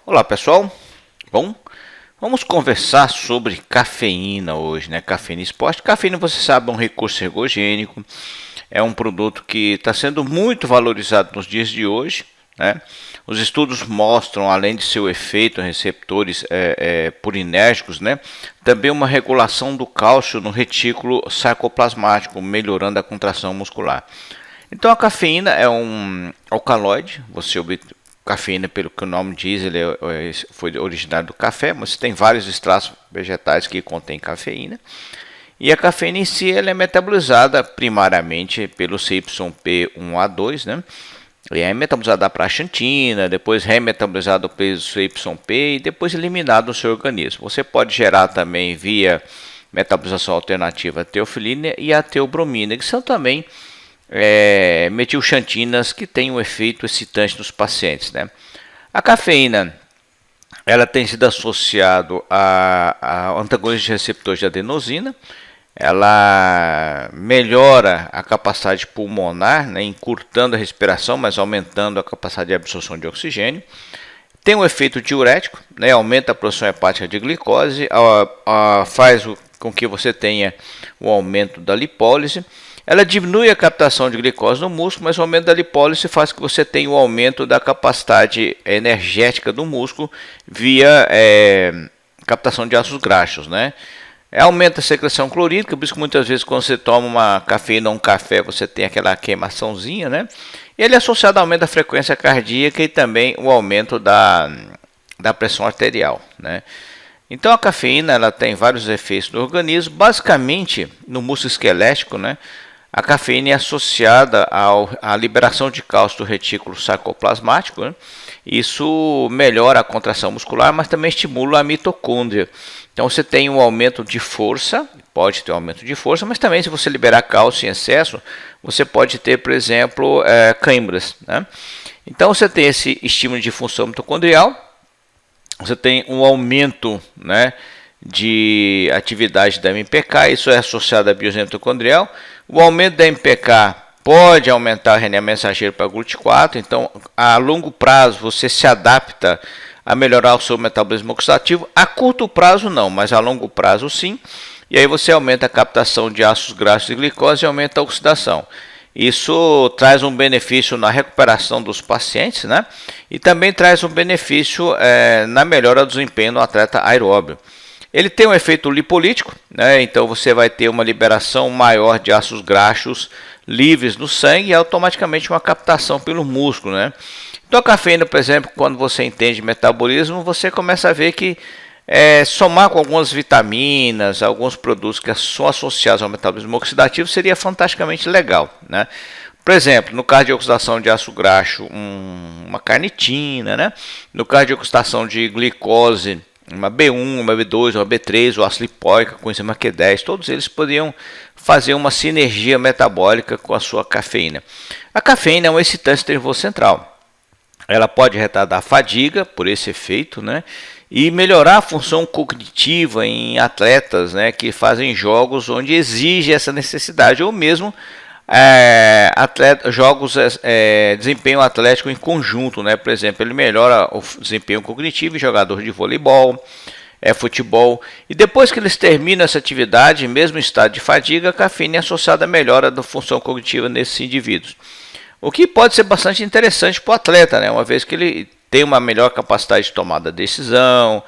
Olá pessoal, bom, vamos conversar sobre cafeína hoje, né? Cafeína esporte. Cafeína, você sabe, é um recurso ergogênico, é um produto que está sendo muito valorizado nos dias de hoje, né? Os estudos mostram, além de seu efeito em receptores purinérgicos, né, também uma regulação do cálcio no retículo sarcoplasmático, melhorando a contração muscular. Então a cafeína é um alcaloide, cafeína, pelo que o nome diz, foi originário do café, mas tem vários extratos vegetais que contêm cafeína. E a cafeína em si ela é metabolizada primariamente pelo CYP1A2, né? E é metabolizada para a xantina, depois remetabolizado pelo CYP e depois eliminado do seu organismo. Você pode gerar também via metabolização alternativa a teofilina e a teobromina, que são também metilxantinas que têm um efeito excitante nos pacientes, né? A cafeína ela tem sido associada a antagonistas de receptores de adenosina. Ela melhora a capacidade pulmonar, né, encurtando a respiração, mas aumentando a capacidade de absorção de oxigênio. Tem um efeito diurético, né, aumenta a produção hepática de glicose, faz com que você tenha um aumento da lipólise. Ela diminui a captação de glicose no músculo, mas o aumento da lipólise faz que você tenha um aumento da capacidade energética do músculo via captação de ácidos graxos, né? Aumenta a secreção clorídrica, por isso que muitas vezes quando você toma uma cafeína ou um café, você tem aquela queimaçãozinha, né? E ele é associado ao aumento da frequência cardíaca e também o aumento da pressão arterial, né? Então a cafeína ela tem vários efeitos no organismo, basicamente no músculo esquelético, né? A cafeína é associada à liberação de cálcio do retículo sarcoplasmático, né? Isso melhora a contração muscular, mas também estimula a mitocôndria. Então você tem um aumento de força, pode ter um aumento de força, mas também se você liberar cálcio em excesso, você pode ter, por exemplo, câimbras, né? Então você tem esse estímulo de função mitocondrial, você tem um aumento, né, de atividade da MPK, isso é associado à biosina mitocondrial. O aumento da MPK pode aumentar o RNA mensageiro para GLUT4, então a longo prazo você se adapta a melhorar o seu metabolismo oxidativo. A curto prazo não, mas a longo prazo sim. E aí você aumenta a captação de ácidos graxos e glicose e aumenta a oxidação. Isso traz um benefício na recuperação dos pacientes, né? E também traz um benefício na melhora do desempenho do atleta aeróbio. Ele tem um efeito lipolítico, né? Então você vai ter uma liberação maior de ácidos graxos livres no sangue e automaticamente uma captação pelo músculo, né? Então a cafeína, por exemplo, quando você entende metabolismo, você começa a ver que somar com algumas vitaminas, alguns produtos que são associados ao metabolismo oxidativo seria fantasticamente legal, né? Por exemplo, no caso de oxidação de ácido graxo, uma carnitina, né? No caso de oxidação de glicose, uma B1, uma B2, uma B3, o ácido lipoico, com enzima Q10, todos eles poderiam fazer uma sinergia metabólica com a sua cafeína. A cafeína é um excitante nervoso central. Ela pode retardar a fadiga por esse efeito, né? E melhorar a função cognitiva em atletas, né, que fazem jogos onde exige essa necessidade, ou mesmo jogos desempenho atlético em conjunto, né? Por exemplo, ele melhora o desempenho cognitivo em jogador de voleibol, futebol. E depois que eles terminam essa atividade, mesmo em estado de fadiga, a cafeína é associada à melhora da função cognitiva nesses indivíduos. O que pode ser bastante interessante para o atleta, né? Uma vez que ele tem uma melhor capacidade de tomada de decisão,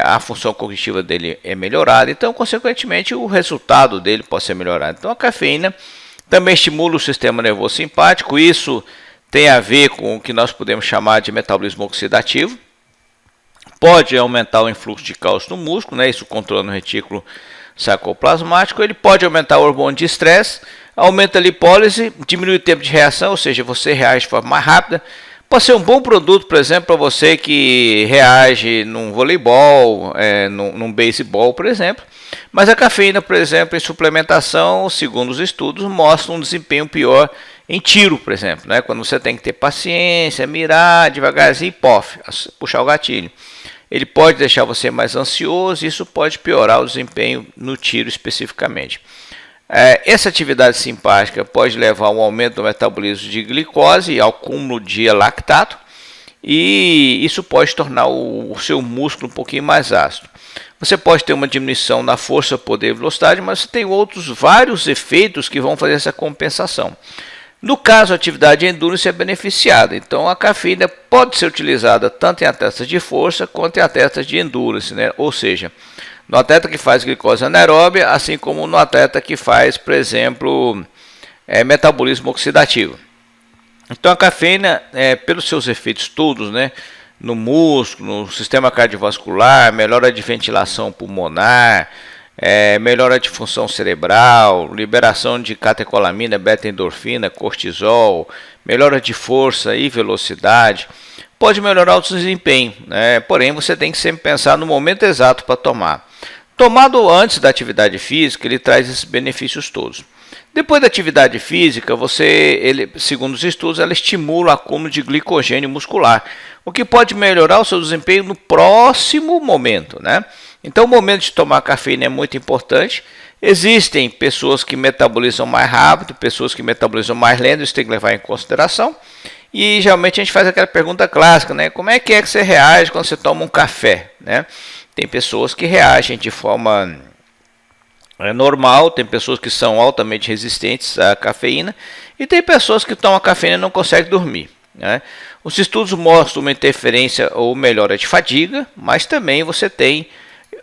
a função cognitiva dele é melhorada, então, consequentemente, o resultado dele pode ser melhorado. Então, a cafeína também estimula o sistema nervoso simpático, isso tem a ver com o que nós podemos chamar de metabolismo oxidativo, pode aumentar o influxo de cálcio no músculo, né? Isso controla o retículo sarcoplasmático, ele pode aumentar o hormônio de estresse, aumenta a lipólise, diminui o tempo de reação, ou seja, você reage de forma mais rápida. Pode ser um bom produto, por exemplo, para você que reage num voleibol, num beisebol, por exemplo. Mas a cafeína, por exemplo, em suplementação, segundo os estudos, mostra um desempenho pior em tiro, por exemplo, né? Quando você tem que ter paciência, mirar devagarzinho e puxar o gatilho. Ele pode deixar você mais ansioso e isso pode piorar o desempenho no tiro especificamente. Essa atividade simpática pode levar a um aumento do metabolismo de glicose e ao acúmulo de lactato. e isso pode tornar o seu músculo um pouquinho mais ácido. Você pode ter uma diminuição na força, poder e velocidade, mas você tem outros vários efeitos que vão fazer essa compensação. No caso, a atividade endurance é beneficiada, então a cafeína pode ser utilizada tanto em atletas de força quanto em atletas de endurance, né? Ou seja, no atleta que faz glicose anaeróbia, assim como no atleta que faz, por exemplo, metabolismo oxidativo. Então a cafeína, pelos seus efeitos todos, né, no músculo, no sistema cardiovascular, melhora de ventilação pulmonar, melhora de função cerebral, liberação de catecolamina, beta-endorfina, cortisol, melhora de força e velocidade, pode melhorar o desempenho, né? Porém, você tem que sempre pensar no momento exato para tomar. Tomado antes da atividade física, ele traz esses benefícios todos. Depois da atividade física, segundo os estudos, ela estimula o acúmulo de glicogênio muscular, o que pode melhorar o seu desempenho no próximo momento, né? Então, o momento de tomar cafeína é muito importante. Existem pessoas que metabolizam mais rápido, pessoas que metabolizam mais lento, isso tem que levar em consideração. E geralmente a gente faz aquela pergunta clássica, né? Como é que você reage quando você toma um café, né? Tem pessoas que reagem de forma normal, tem pessoas que são altamente resistentes à cafeína e tem pessoas que tomam cafeína e não conseguem dormir, né? Os estudos mostram uma interferência ou melhora de fadiga, mas também você tem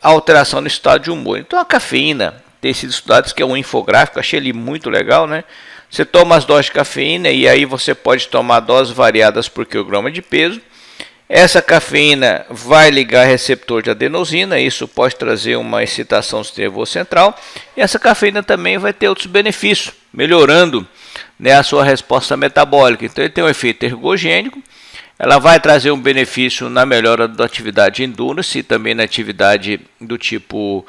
alteração no estado de humor. Então a cafeína tem sido estudado, que é um infográfico, achei ele muito legal, né? Você toma as doses de cafeína e aí você pode tomar doses variadas por quilograma de peso. Essa cafeína vai ligar receptor de adenosina, isso pode trazer uma excitação do sistema nervoso central. E essa cafeína também vai ter outros benefícios, melhorando, né, a sua resposta metabólica. Então ele tem um efeito ergogênico, ela vai trazer um benefício na melhora da atividade endurance e também na atividade do tipo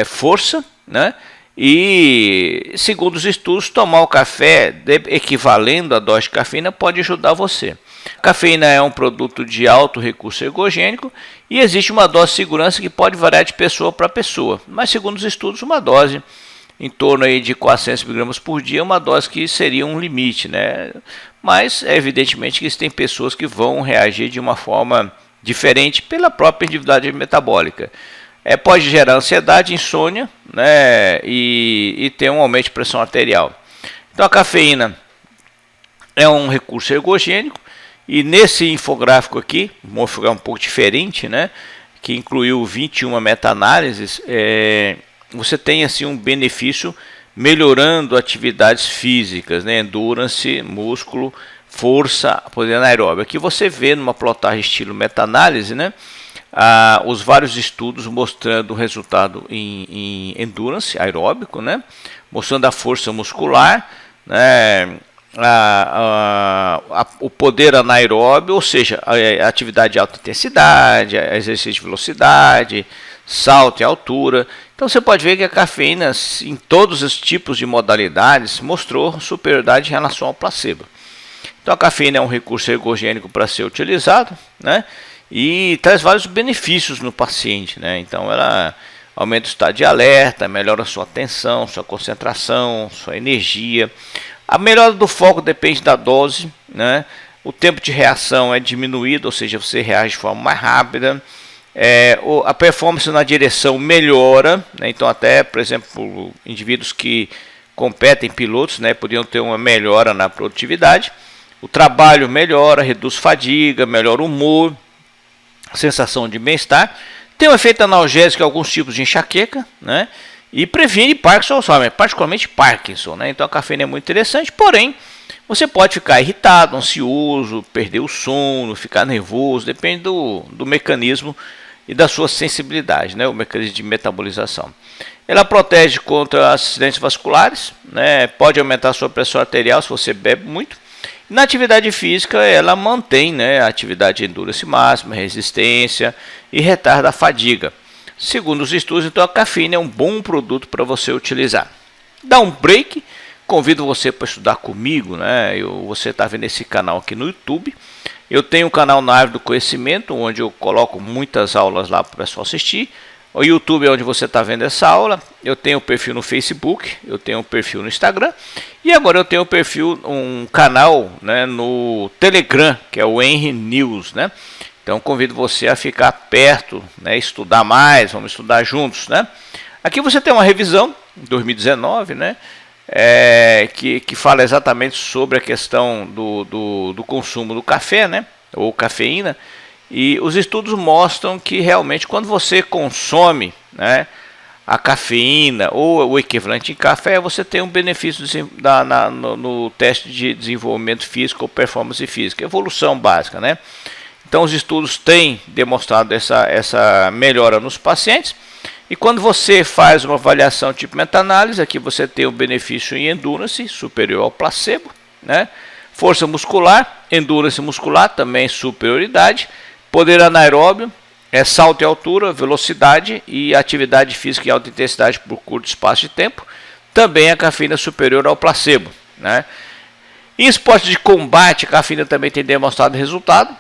força, né? E segundo os estudos, tomar o café equivalendo à dose de cafeína pode ajudar você. A cafeína é um produto de alto recurso ergogênico e existe uma dose de segurança que pode variar de pessoa para pessoa, mas segundo os estudos, uma dose em torno aí de 400 mg por dia é uma dose que seria um limite, né? Mas evidentemente que existem pessoas que vão reagir de uma forma diferente pela própria individualidade metabólica. Pode gerar ansiedade, insônia, né, e ter um aumento de pressão arterial. Então a cafeína é um recurso ergogênico e nesse infográfico aqui, um infográfico um pouco diferente, né, que incluiu 21 meta-análises, você tem assim um benefício melhorando atividades físicas, né, endurance, músculo, força, poder anaeróbio. Aqui você vê numa plotagem estilo meta-análise, né, os vários estudos mostrando o resultado em endurance aeróbico, né, mostrando a força muscular, né, o poder anaeróbio, ou seja, a atividade de alta intensidade, exercício de velocidade, salto em altura. Então você pode ver que a cafeína, em todos os tipos de modalidades, mostrou superioridade em relação ao placebo. Então a cafeína é um recurso ergogênico para ser utilizado, né? E traz vários benefícios no paciente, né? Então ela aumenta o estado de alerta, melhora a sua atenção, sua concentração, sua energia. A melhora do foco depende da dose, né? O tempo de reação é diminuído, ou seja, você reage de forma mais rápida. A performance na direção melhora, né? Então até, por exemplo, indivíduos que competem, pilotos, né, podiam ter uma melhora na produtividade. O trabalho melhora, reduz fadiga, melhora o humor, sensação de bem-estar, tem um efeito analgésico em alguns tipos de enxaqueca, né? E previne Parkinson, particularmente Parkinson, né? Então a cafeína é muito interessante, porém você pode ficar irritado, ansioso, perder o sono, ficar nervoso, depende do mecanismo e da sua sensibilidade, né? O mecanismo de metabolização. Ela protege contra acidentes vasculares, né? Pode aumentar a sua pressão arterial se você bebe muito. Na atividade física, ela mantém, né, a atividade de endurance máxima, resistência e retarda a fadiga. Segundo os estudos, então a cafeína é um bom produto para você utilizar. Dá um break, convido você para estudar comigo, né? Você está vendo esse canal aqui no YouTube. Eu tenho um canal na Árvore do Conhecimento, onde eu coloco muitas aulas lá para o pessoal assistir. O YouTube é onde você está vendo essa aula. Eu tenho um perfil no Facebook, eu tenho um perfil no Instagram e agora eu tenho um canal, né, no Telegram, que é o Henry News, né? Então convido você a ficar perto, né, estudar mais, vamos estudar juntos, né? Aqui você tem uma revisão 2019, né? Que fala exatamente sobre a questão do consumo do café, né? Ou cafeína. E os estudos mostram que realmente quando você consome, né, a cafeína ou o equivalente em café, você tem um benefício no teste de desenvolvimento físico ou performance física, evolução básica, né? Então os estudos têm demonstrado essa melhora nos pacientes. E quando você faz uma avaliação tipo meta-análise, aqui você tem um benefício em endurance superior ao placebo, né? Força muscular, endurance muscular, também superioridade. Poder anaeróbio, salto em altura, velocidade e atividade física em alta intensidade por curto espaço de tempo. Também a cafeína superior ao placebo, né? Em esportes de combate, a cafeína também tem demonstrado resultado.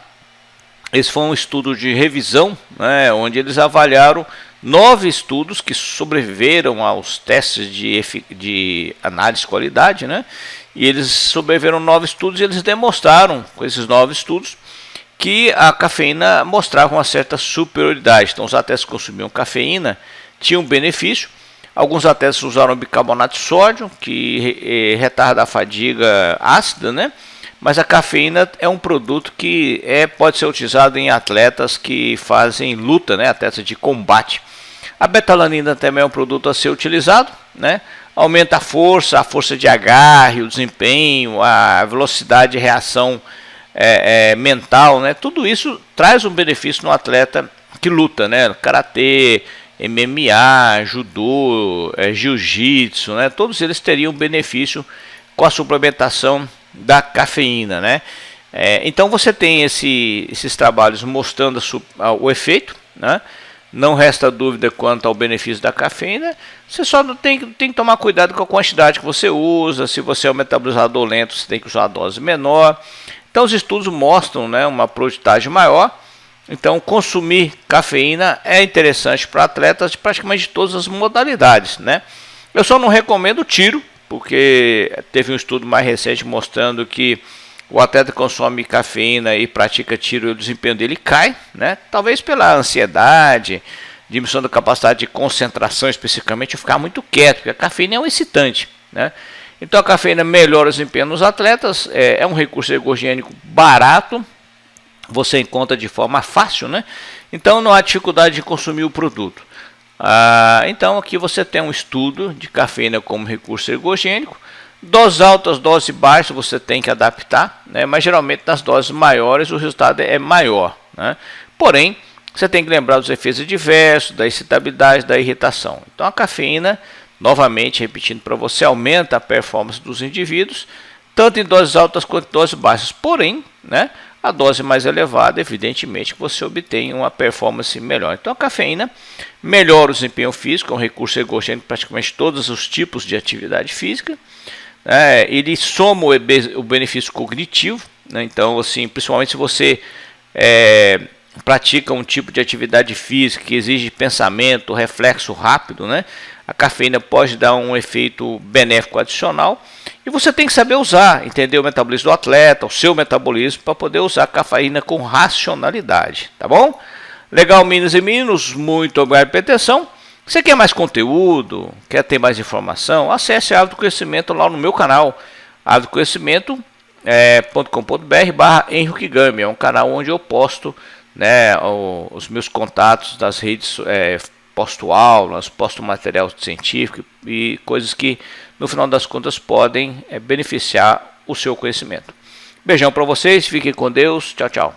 Esse foi um estudo de revisão, né, onde eles avaliaram 9 estudos que sobreviveram aos testes de análise de qualidade, né? E eles sobreviveram 9 estudos e eles demonstraram com esses 9 estudos que a cafeína mostrava uma certa superioridade. Então os atletas que consumiam cafeína tinham benefício. Alguns atletas usaram bicarbonato de sódio, que retarda a fadiga ácida, né? Mas a cafeína é um produto que pode ser utilizado em atletas que fazem luta, né? Atletas de combate. A betalanina também é um produto a ser utilizado, né? Aumenta a força de agarre, o desempenho, a velocidade de reação mental, né? Tudo isso traz um benefício no atleta que luta, né? Karatê, MMA, judô, jiu-jitsu, né? Todos eles teriam benefício com a suplementação da cafeína, né? Então você tem esses trabalhos mostrando o efeito, né? Não resta dúvida quanto ao benefício da cafeína. Você só tem que tomar cuidado com a quantidade que você usa. Se você é um metabolizador lento, você tem que usar uma dose menor. Então os estudos mostram, né, uma produtividade maior. Então consumir cafeína é interessante para atletas de praticamente todas as modalidades, né? Eu só não recomendo tiro, porque teve um estudo mais recente mostrando que o atleta consome cafeína e pratica tiro e o desempenho dele cai, né? Talvez pela ansiedade, diminuição da capacidade de concentração, especificamente, ficar muito quieto, porque a cafeína é um excitante, né? Então a cafeína melhora o desempenho nos atletas, é um recurso ergogênico barato, você encontra de forma fácil, né? Então não há dificuldade de consumir o produto. Então aqui você tem um estudo de cafeína como recurso ergogênico. Doses altas, dose baixa você tem que adaptar, né? Mas geralmente nas doses maiores o resultado é maior, né? Porém, você tem que lembrar dos efeitos adversos, da excitabilidade, da irritação. Então a cafeína, novamente repetindo para você, aumenta a performance dos indivíduos, tanto em doses altas quanto em doses baixas. Porém, né, a dose mais elevada, evidentemente, que você obtém uma performance melhor. Então a cafeína melhora o desempenho físico, é um recurso ergogênico para praticamente todos os tipos de atividade física. Ele soma o benefício cognitivo, né? Então, assim, principalmente se você pratica um tipo de atividade física que exige pensamento, reflexo rápido, né? A cafeína pode dar um efeito benéfico adicional. E você tem que saber usar, entender o metabolismo do atleta, o seu metabolismo, para poder usar a cafeína com racionalidade, tá bom? Legal, meninas e meninos, muito obrigado pela atenção. Você quer mais conteúdo, quer ter mais informação, acesse Hábito do Conhecimento lá no meu canal, hábitoconhecimento.com.br/Henrique Gami. É um canal onde eu posto, né, os meus contatos das redes, posto aulas, posto material científico e coisas que no final das contas podem beneficiar o seu conhecimento. Beijão para vocês, fiquem com Deus, tchau, tchau.